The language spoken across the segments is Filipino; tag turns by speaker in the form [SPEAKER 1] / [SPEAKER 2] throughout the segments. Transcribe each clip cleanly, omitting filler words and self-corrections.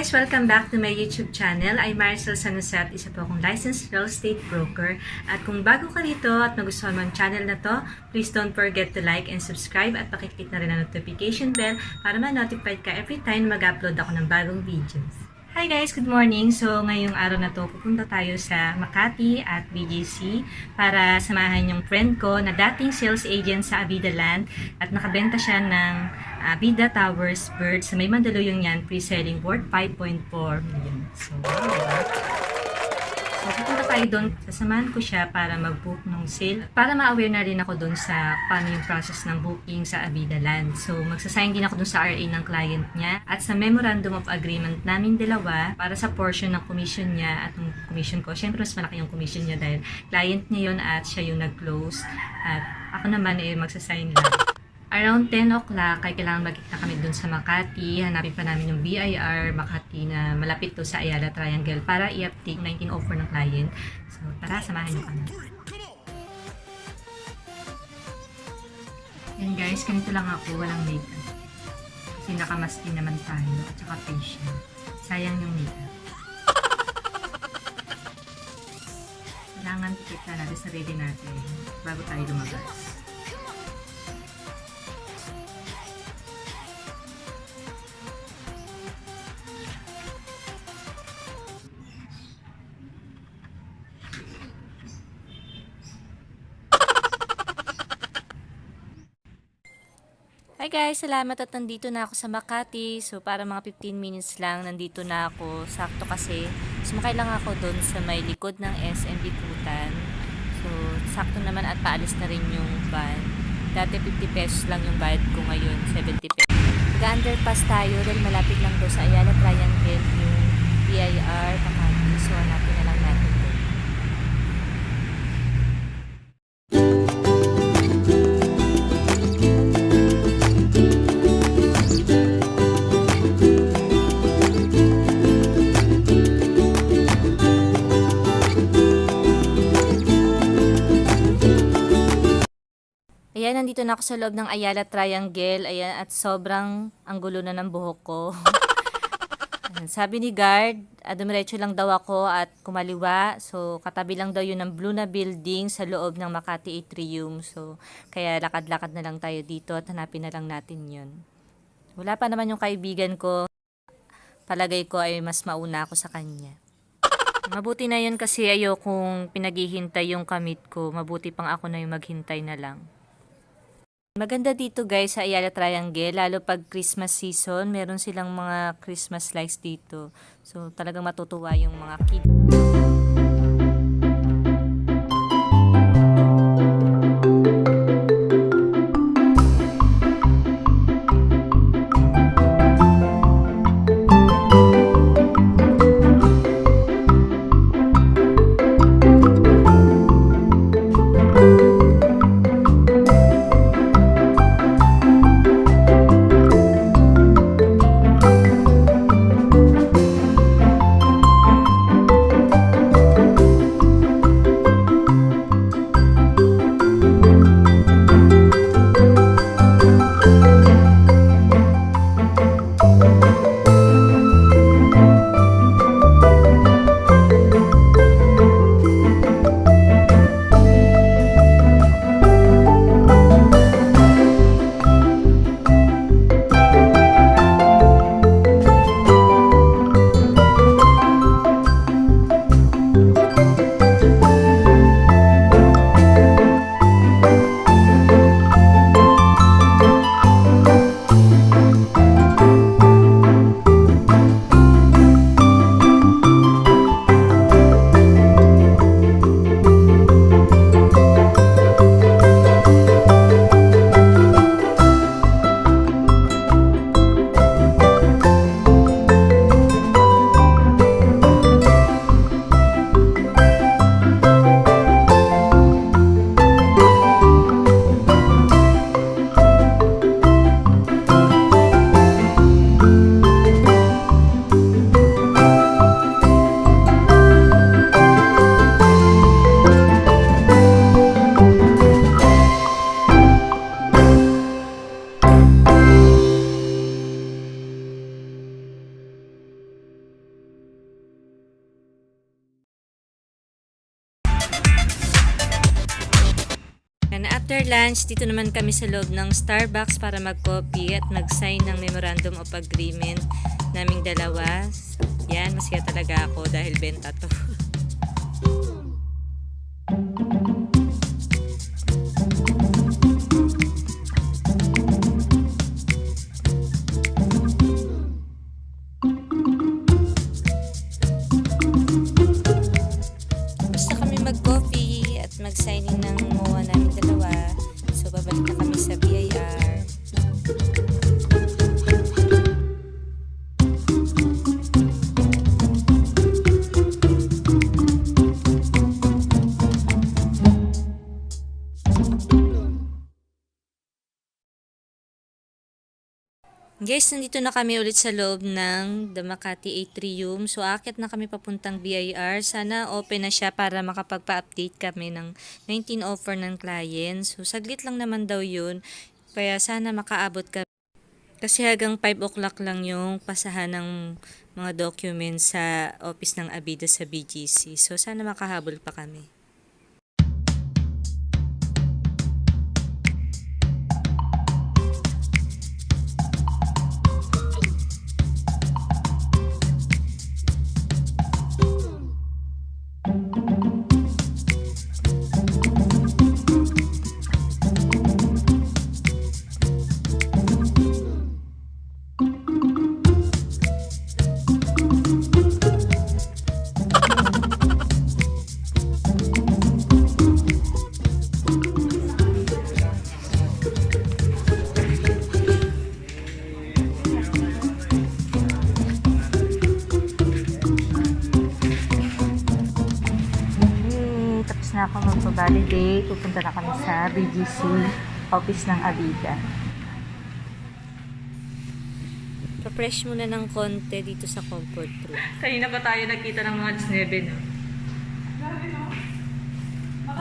[SPEAKER 1] guys! Welcome back to my YouTube channel. I'm Maricel Sanusat, isa po akong licensed real estate broker. At kung bago ka dito at nagustuhan mo ang channel na to, please don't forget to like and subscribe at pakiclick na rin ang notification bell para ma-notified ka every time mag-upload ako ng bagong videos. Hi guys! Good morning! So ngayong araw na to, pupunta tayo sa Makati at BGC para samahan yung friend ko na dating sales agent sa Avida Land at nakabenta siya ng Avida Towers Bird sa may Mandaluyong yan, pre-selling worth 5.4 million. So, pupunta tayo doon, sasamahan ko siya para mag-book ng sale. Para ma-aware na rin ako doon sa paano yung process ng booking sa Avida Land. So, magsasign din ako doon sa RA ng client niya at sa Memorandum of Agreement namin dalawa para sa portion ng commission niya at yung commission ko. Siyempre, mas malaki yung commission niya dahil client niya yun at siya yung nag-close. At ako naman magsasign lang. Around 10 o'clock, ay kailangan magkita kami dun sa Makati. Hanapin pa namin yung BIR Makati na malapit to sa Ayala Triangle para i-update 1904 ng client. So, tara, samahan nyo kami. Yan guys, ganito lang ako, walang makeup. Kasi nakamaski naman tayo, at saka facial. Sayang yung makeup. Kailangan kita natin sa ready natin bago tayo lumabas. Hi guys! Salamat at nandito na ako sa Makati. So para mga 15 minutes lang nandito na ako. Sakto kasi sumakay lang ako doon sa may likod ng SM Bikutan. So sakto naman at paalis na rin yung van. Dati 50 pesos lang yung bayad ko, ngayon 70 pesos. Mag-underpass tayo dahil malapit lang doon sa Ayala Triangle yung BIR Makati. So hanapin na lang natin doon. Ayan, nandito na ako sa loob ng Ayala Triangle. Ayan, at sobrang anggulo na ng buhok ko. Sabi ni guard, dumiretso lang daw ako at kumaliwa. So, katabi lang daw yun ng blue na building sa loob ng Makati Atrium. So, kaya lakad-lakad na lang tayo dito at hanapin na lang natin yun. Wala pa naman yung kaibigan ko. Palagay ko ay mas mauna ako sa kanya. Mabuti na yun kasi ayokong pinaghihintay yung kamit ko. Mabuti pang ako na yung maghintay na lang. Maganda dito guys sa Ayala Triangle, lalo pag Christmas season, meron silang mga Christmas lights dito. So talagang matutuwa yung mga kids. After lunch, dito naman kami sa loob ng Starbucks para mag-coffee at mag-sign ng Memorandum of Agreement naming dalawa. Yan, masaya talaga ako dahil benta to. Basta kami mag-coffee at mag-signing ng MOA namin dalawa. So, babalik na kami sa BIR. Guys, nandito na kami ulit sa loob ng The Makati Atrium. So, akit na kami papuntang BIR. Sana open na siya para makapagpa-update kami ng 19 offer ng client. So, saglit lang naman daw yun. Kaya sana makaabot kami. Kasi hanggang 5 o'clock lang yung pasahan ng mga documents sa office ng Abida sa BGC. So, sana makahabol pa kami. Tapos na ako magpa-validate. Pupunta na kami sa BGC office ng Abida. Pa-fresh muna ng konti dito sa comfort room. Kanina pa tayo nagkita ng mga 9, no?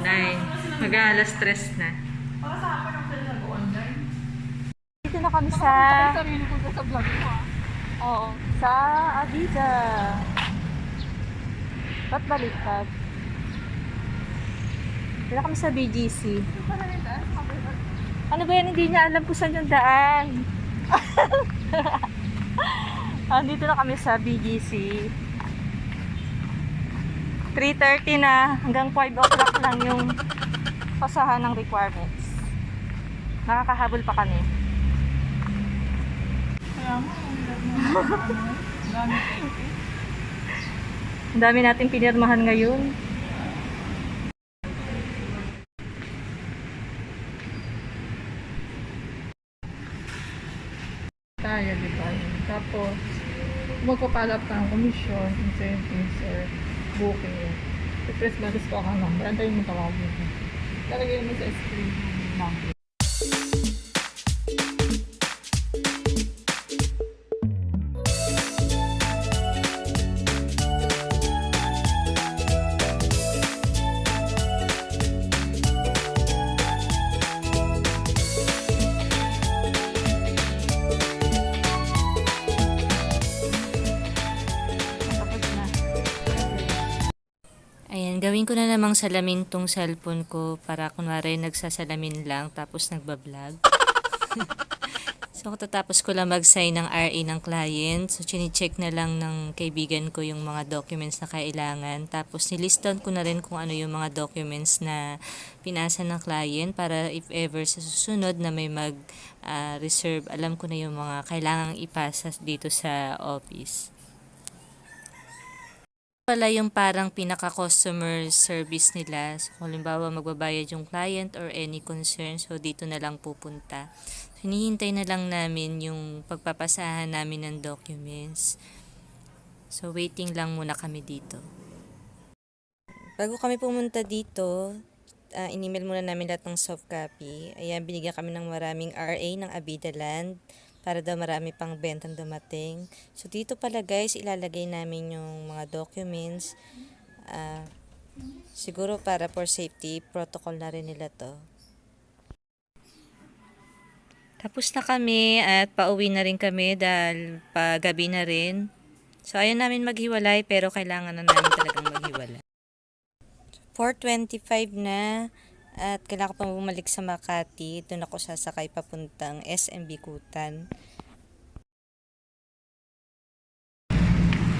[SPEAKER 1] 9. Mag-alas 3 na.
[SPEAKER 2] Para sa akin ang pwede nag-online.
[SPEAKER 1] Dito na kami sa...
[SPEAKER 2] Sarili ko sa vlog mo
[SPEAKER 1] Oo. Sa Abida. Ba't baliktad? Dito kami sa BGC. Ano ba yan? Hindi niya alam kung saan yung daan. Dito na kami sa BGC. 3:30 na. Hanggang 5 o'clock lang yung pasahan ng requirements. Nakakahabol pa kami.
[SPEAKER 2] Kaya mo,
[SPEAKER 1] Ang dami nating pinirmahan ngayon.
[SPEAKER 2] tayo, di ba? Tapos, magpapalap ka ng commission, incentives, or booking. I-press ba gusto ka number? Antayin mo tawagin mo. Talagay mo sa screen number.
[SPEAKER 1] Ayan, gawin ko na namang salamin tong cellphone ko para kunwari nagsasalamin lang tapos nagbablog. So, katatapos ko lang mag-sign ng RA ng client. So, chine-check na lang ng kaibigan ko yung mga documents na kailangan. Tapos, nilistan ko na rin kung ano yung mga documents na pinasa ng client para if ever sa susunod na may mag-reserve, alam ko na yung mga kailangang ipasa dito sa office. Pala yung parang pinaka-customer service nila. So, kung halimbawa magbabayad yung client or any concern, so dito na lang pupunta. So, hinihintay na lang namin yung pagpapasahan namin ng documents. So, waiting lang muna kami dito. Bago kami pumunta dito, in-email muna namin lahat ng soft copy. Ayan, binigyan kami ng maraming RA ng Abida Land para daw marami pang bentang dumating. So, dito pala guys, ilalagay namin yung mga documents. Siguro para for safety, protocol na rin nila to. Tapos na kami at pauwi na rin kami dahil pagabi na rin. So, ayaw namin maghiwalay pero kailangan na namin talagang maghiwalay. 4:25 na At kailangan ko pa bumalik sa Makati. Doon ako sasakay papuntang SM Bikutan.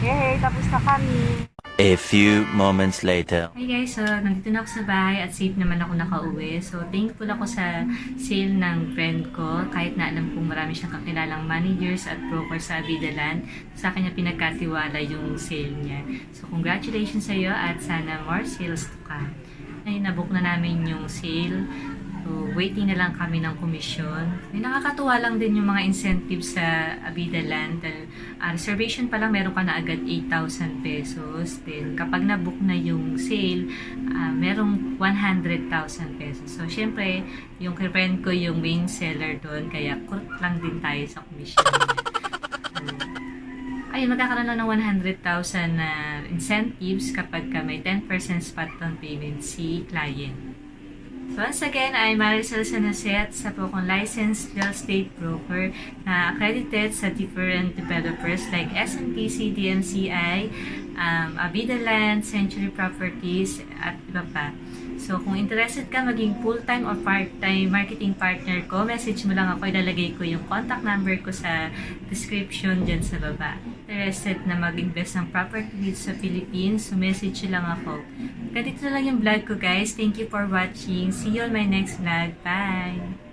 [SPEAKER 1] Yay! Tapos na kami!
[SPEAKER 3] A few moments later.
[SPEAKER 1] Hi guys, so nandito na ako sa bahay at safe naman ako nakauwi. So thankful ako sa sale ng friend ko. Kahit na alam kong marami siyang kakilalang managers at brokers sa Avidaland, sa akin niya pinagkatiwala yung sale niya. So congratulations sa iyo at sana more sales to come. Ngayon nabook na namin yung sale. So, waiting na lang kami ng komisyon. May nakakatuwa lang din yung mga incentives sa Avidaland. Reservation pa lang, meron ka na agad 8,000 pesos. Then, kapag na-book na yung sale, merong 100,000 pesos. So, syempre, yung friend ko yung main seller doon, kaya kurot lang din tayo sa komisyon niya. Ayun, magkakaroon lang ng 100,000 na incentives kapag ka may 10% spot on payment si client. So once again, I'm Maricel Sanaset, sa po akong licensed real estate broker na accredited sa different developers like SMTC, DMCI, Avidaland, Century Properties, at iba pa. So kung interested ka maging full-time or part-time marketing partner ko, message mo lang ako, ilalagay ko yung contact number ko sa description dyan sa baba. Interested na mag-invest ng property dito sa Philippines, so message lang ako. Ganito na lang yung vlog ko guys. Thank you for watching. See you on my next vlog. Bye!